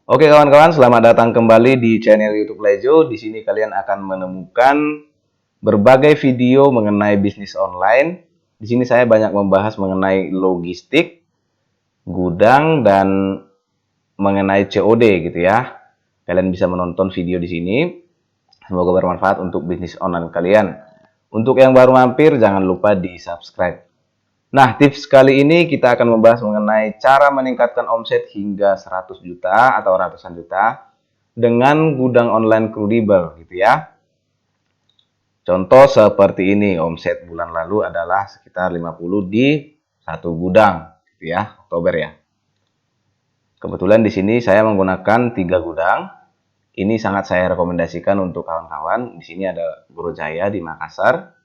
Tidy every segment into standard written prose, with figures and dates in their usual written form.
Oke kawan-kawan, selamat datang kembali di channel YouTube Lejo. Di sini kalian akan menemukan berbagai video mengenai bisnis online. Di sini saya banyak membahas mengenai logistik, gudang, dan mengenai COD gitu ya. Kalian bisa menonton video di sini. Semoga bermanfaat untuk bisnis online kalian. Untuk yang baru mampir, jangan lupa di-subscribe. Nah, tips kali ini kita akan membahas mengenai cara meningkatkan omset hingga 100 juta atau ratusan juta dengan gudang online kredibel gitu ya. Contoh seperti ini, omset bulan lalu adalah sekitar 50 di satu gudang gitu ya, Oktober ya. Kebetulan di sini saya menggunakan 3 gudang. Ini sangat saya rekomendasikan untuk kawan-kawan. Di sini ada Guru Jaya di Makassar,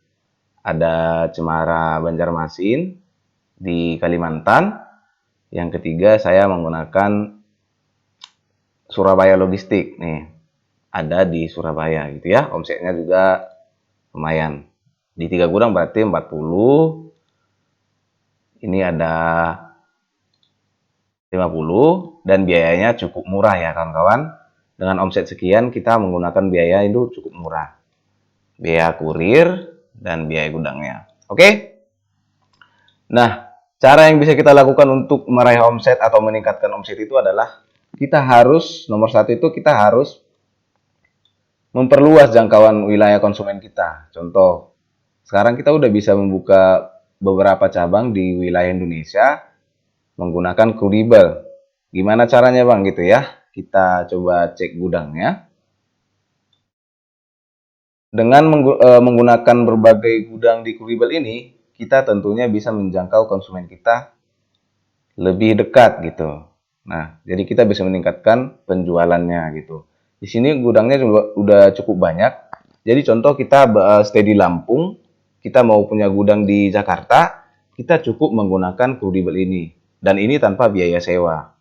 ada Cemara Banjarmasin di Kalimantan. Yang ketiga saya menggunakan Surabaya Logistik nih. Ada di Surabaya gitu ya. Omsetnya juga lumayan. Di 3 gudang berarti 40. Ini ada 50 dan biayanya cukup murah ya kawan-kawan. Dengan omset sekian kita menggunakan biaya itu cukup murah. Biaya kurir dan biaya gudangnya. Oke? Nah, cara yang bisa kita lakukan untuk meraih omset atau meningkatkan omset itu adalah kita harus, nomor satu itu kita harus memperluas jangkauan wilayah konsumen kita. Contoh, sekarang kita udah bisa membuka beberapa cabang di wilayah Indonesia menggunakan kredibel. Gimana caranya Bang gitu ya? Kita coba cek gudangnya. Dengan menggunakan berbagai gudang di kredibel ini, kita tentunya bisa menjangkau konsumen kita lebih dekat gitu. Nah, jadi kita bisa meningkatkan penjualannya gitu. Di sini gudangnya juga udah cukup banyak. Jadi contoh kita stay di Lampung, kita mau punya gudang di Jakarta, kita cukup menggunakan kredibel ini. Dan ini tanpa biaya sewa.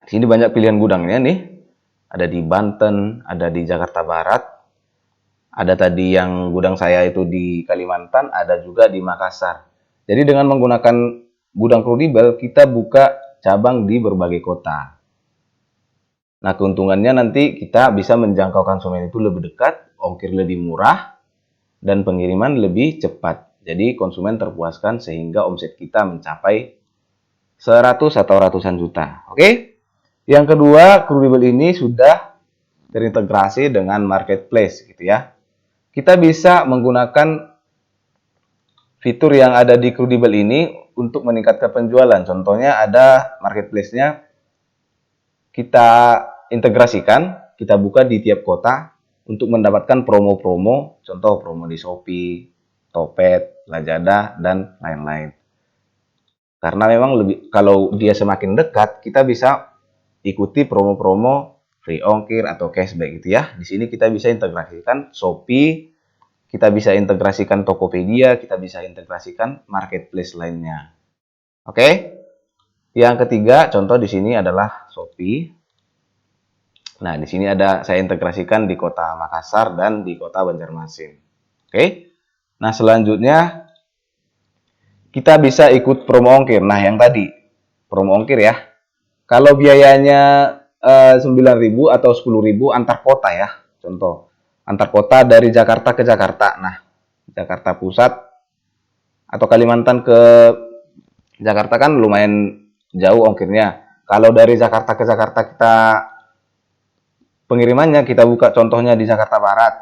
Di sini banyak pilihan gudangnya nih. Ada di Banten, ada di Jakarta Barat, ada tadi yang gudang saya itu di Kalimantan, ada juga di Makassar. Jadi dengan menggunakan gudang kredibel, kita buka cabang di berbagai kota. Nah, keuntungannya nanti kita bisa menjangkau konsumen itu lebih dekat, ongkir lebih murah, dan pengiriman lebih cepat. Jadi konsumen terpuaskan sehingga omset kita mencapai 100 atau ratusan juta. Oke? Yang kedua, kredibel ini sudah terintegrasi dengan marketplace gitu ya. Kita bisa menggunakan fitur yang ada di kredibel ini untuk meningkatkan penjualan. Contohnya ada marketplace-nya kita integrasikan, kita buka di tiap kota untuk mendapatkan promo-promo, contoh promo di Shopee, Topet, Lazada, dan lain-lain. Karena memang kalau dia semakin dekat, kita bisa ikuti promo-promo free ongkir atau cashback gitu ya. Di sini kita bisa integrasikan Shopee, kita bisa integrasikan Tokopedia, kita bisa integrasikan marketplace lainnya. Oke? Yang ketiga, contoh di sini adalah Shopee. Nah, di sini ada saya integrasikan di kota Makassar dan di kota Banjarmasin. Oke? Nah, selanjutnya kita bisa ikut promo ongkir. Nah, yang tadi promo ongkir ya. Kalau biayanya 9.000 atau 10.000 antar kota ya. Contoh, antar kota dari Jakarta ke Jakarta. Nah, Jakarta Pusat atau Kalimantan ke Jakarta kan lumayan jauh ongkirnya. Kalau dari Jakarta ke Jakarta kita pengirimannya kita buka contohnya di Jakarta Barat.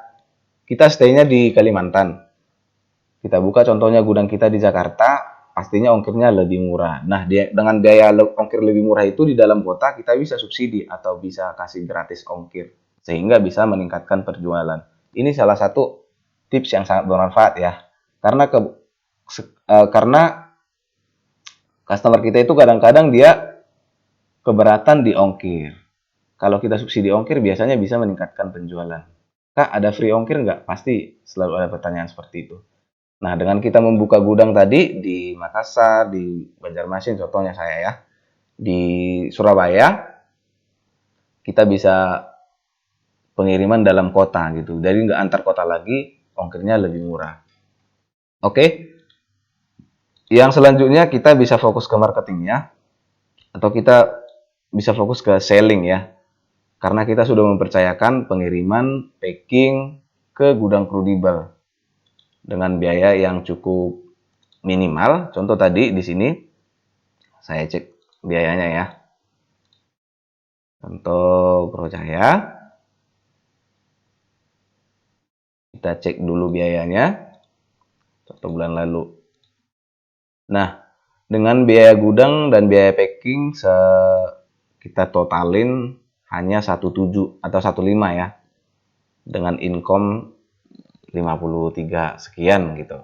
Kita stay-nya di Kalimantan. Kita buka contohnya gudang kita di Jakarta, pastinya ongkirnya lebih murah. Nah, dengan biaya ongkir lebih murah itu di dalam kota kita bisa subsidi atau bisa kasih gratis ongkir sehingga bisa meningkatkan penjualan. Ini salah satu tips yang sangat bermanfaat ya. Karena customer kita itu kadang-kadang dia keberatan di ongkir. Kalau kita subsidi ongkir biasanya bisa meningkatkan penjualan. Kak, ada free ongkir nggak? Pasti selalu ada pertanyaan seperti itu. Nah, dengan kita membuka gudang tadi di Makassar, di Banjarmasin, contohnya saya ya, di Surabaya, kita bisa pengiriman dalam kota gitu. Jadi nggak antar kota lagi, ongkirnya lebih murah. Oke, yang selanjutnya kita bisa fokus ke marketingnya, atau kita bisa fokus ke selling ya. Karena kita sudah mempercayakan pengiriman packing ke gudang Crudibel dengan biaya yang cukup minimal. Contoh tadi di sini saya cek biayanya ya. Contoh Procaya. Kita cek dulu biayanya. Contoh bulan lalu. Nah, dengan biaya gudang dan biaya packing kita totalin hanya 17 atau 15 ya. Dengan income 53 sekian gitu.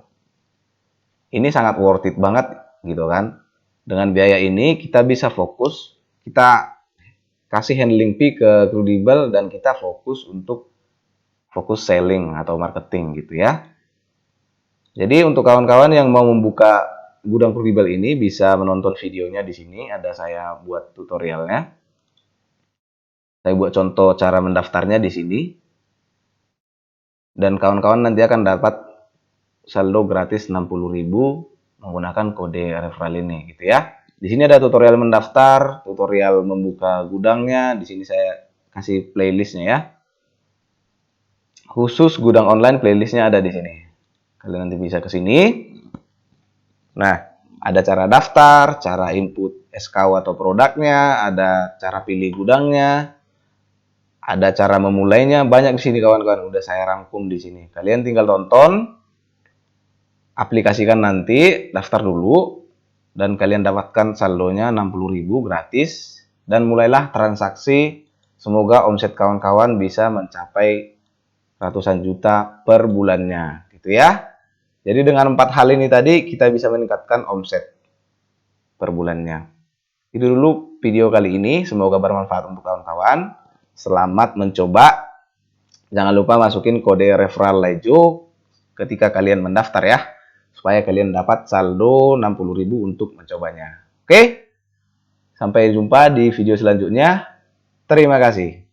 Ini sangat worth it banget gitu kan. Dengan biaya ini kita bisa fokus, kita kasih handling fee ke Crudibel dan kita fokus selling atau marketing gitu ya. Jadi untuk kawan-kawan yang mau membuka gudang Crudibel ini bisa menonton videonya di sini, ada saya buat tutorialnya. Saya buat contoh cara mendaftarnya di sini. Dan kawan-kawan nanti akan dapat saldo gratis 60.000 menggunakan kode referral ini gitu ya. Di sini ada tutorial mendaftar, tutorial membuka gudangnya. Di sini saya kasih playlistnya ya. Khusus gudang online playlistnya ada di sini. Kalian nanti bisa ke sini. Nah, ada cara daftar, cara input SKU atau produknya, ada cara pilih gudangnya, ada cara memulainya, banyak di sini kawan-kawan. Udah saya rangkum di sini. Kalian tinggal tonton, aplikasikan nanti, daftar dulu, dan kalian dapatkan saldonya 60.000 gratis, dan mulailah transaksi. Semoga omset kawan-kawan bisa mencapai ratusan juta per bulannya, gitu ya. Jadi dengan 4 hal ini tadi kita bisa meningkatkan omset per bulannya. Itu dulu video kali ini, semoga bermanfaat untuk kawan-kawan. Selamat mencoba. Jangan lupa masukin kode referral Lejo ketika kalian mendaftar ya, supaya kalian dapat saldo 60.000 untuk mencobanya. Oke? Sampai jumpa di video selanjutnya. Terima kasih.